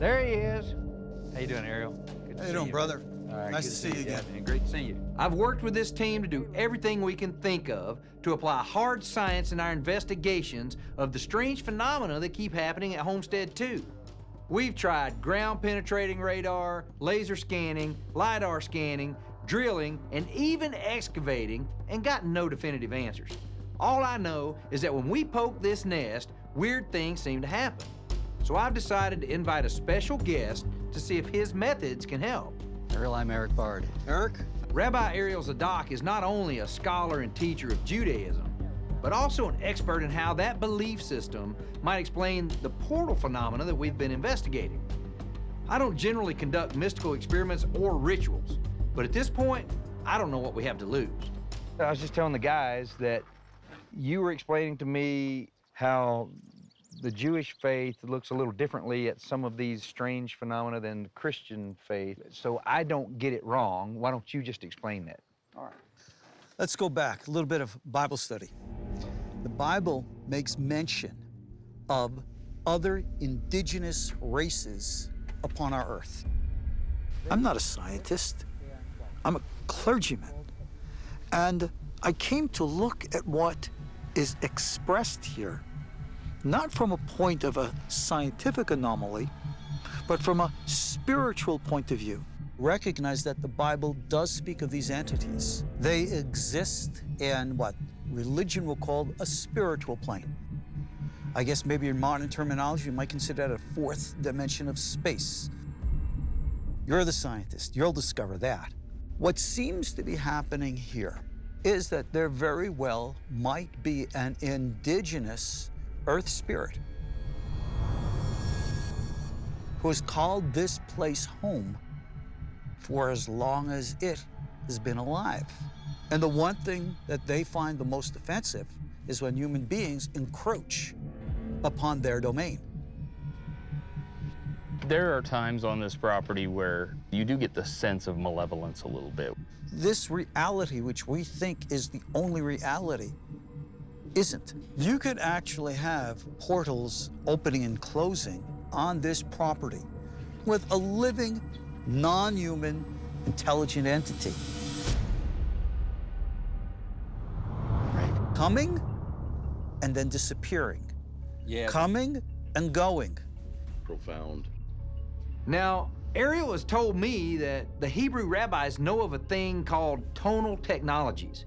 There he is. How you doing, Ariel? Good to How see you doing, brother? All right, Nice good to see you again. Yeah, man, great to see you. I've worked with this team to do everything we can think of to apply hard science in our investigations of the strange phenomena that keep happening at Homestead 2. We've tried ground-penetrating radar, laser scanning, LiDAR scanning, drilling, and even excavating, and gotten no definitive answers. All I know is that when we poke this nest, weird things seem to happen. So I've decided to invite a special guest to see if his methods can help. Ariel, I'm Eric Bard. Eric? Rabbi Ariel Tzadok is not only a scholar and teacher of Judaism, but also an expert in how that belief system might explain the portal phenomena that we've been investigating. I don't generally conduct mystical experiments or rituals, but at this point, I don't know what we have to lose. I was just telling the guys that you were explaining to me how the Jewish faith looks a little differently at some of these strange phenomena than the Christian faith. So I don't get it wrong. Why don't you just explain that? All right. Let's go back, a little bit of Bible study. The Bible makes mention of other indigenous races upon our earth. I'm not a scientist. I'm a clergyman. And I came to look at what is expressed here, not from a point of a scientific anomaly, but from a spiritual point of view. Recognize that the Bible does speak of these entities. They exist in what religion will call a spiritual plane. I guess maybe in modern terminology, you might consider that a fourth dimension of space. You're the scientist, you'll discover that. What seems to be happening here is that there very well might be an indigenous earth spirit who has called this place home for as long as it has been alive. And the one thing that they find the most offensive is when human beings encroach upon their domain. There are times on this property where you do get the sense of malevolence a little bit. This reality, which we think is the only reality, isn't. You could actually have portals opening and closing on this property with a living, non-human, intelligent entity. Coming and then disappearing. Yeah. Coming and going. Profound. Now, Ariel has told me that the Hebrew rabbis know of a thing called tonal technologies.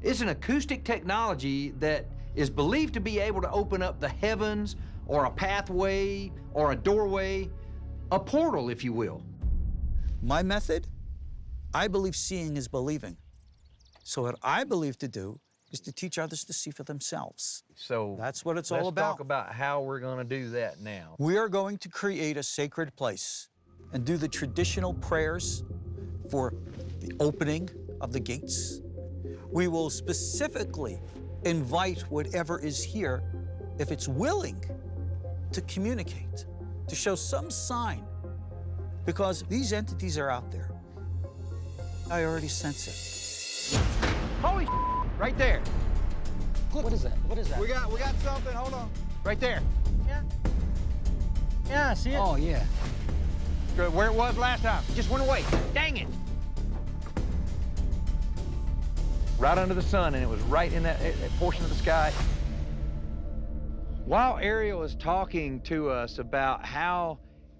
It's an acoustic technology that is believed to be able to open up the heavens or a pathway or a doorway, a portal, if you will. My method, I believe seeing is believing. So what I believe to do is to teach others to see for themselves. So That's what it's all about. Let's talk about how we're going to do that now. We are going to create a sacred place and do the traditional prayers for the opening of the gates. We will specifically invite whatever is here, if it's willing, to communicate, to show some sign, because these entities are out there. I already sense it. Holy right there. What is that? What is that? We got something, hold on. Right there. Yeah, I see it. Oh, yeah. Good, where it was last time. Just went away. Dang it. Right under the sun, and it was right in that portion of the sky. While Ariel is talking to us about how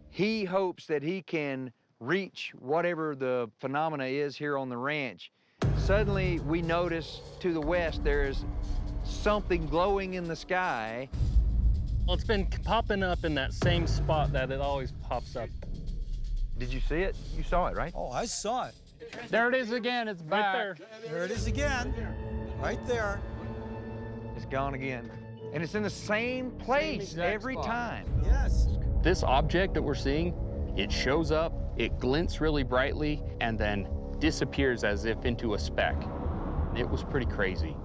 he hopes that he can reach whatever the phenomena is here on the ranch, suddenly we notice to the west there's something glowing in the sky. Well, it's been popping up in that same spot that it always pops up. Did you see it? You saw it, right? Oh, I saw it. There it is again. It's back. Right there. There it is again. Right there. It's gone again. And it's in the same place exact every spot. time. Yes. This object that we're seeing, it shows up, it glints really brightly, and then disappears as if into a speck. It was pretty crazy.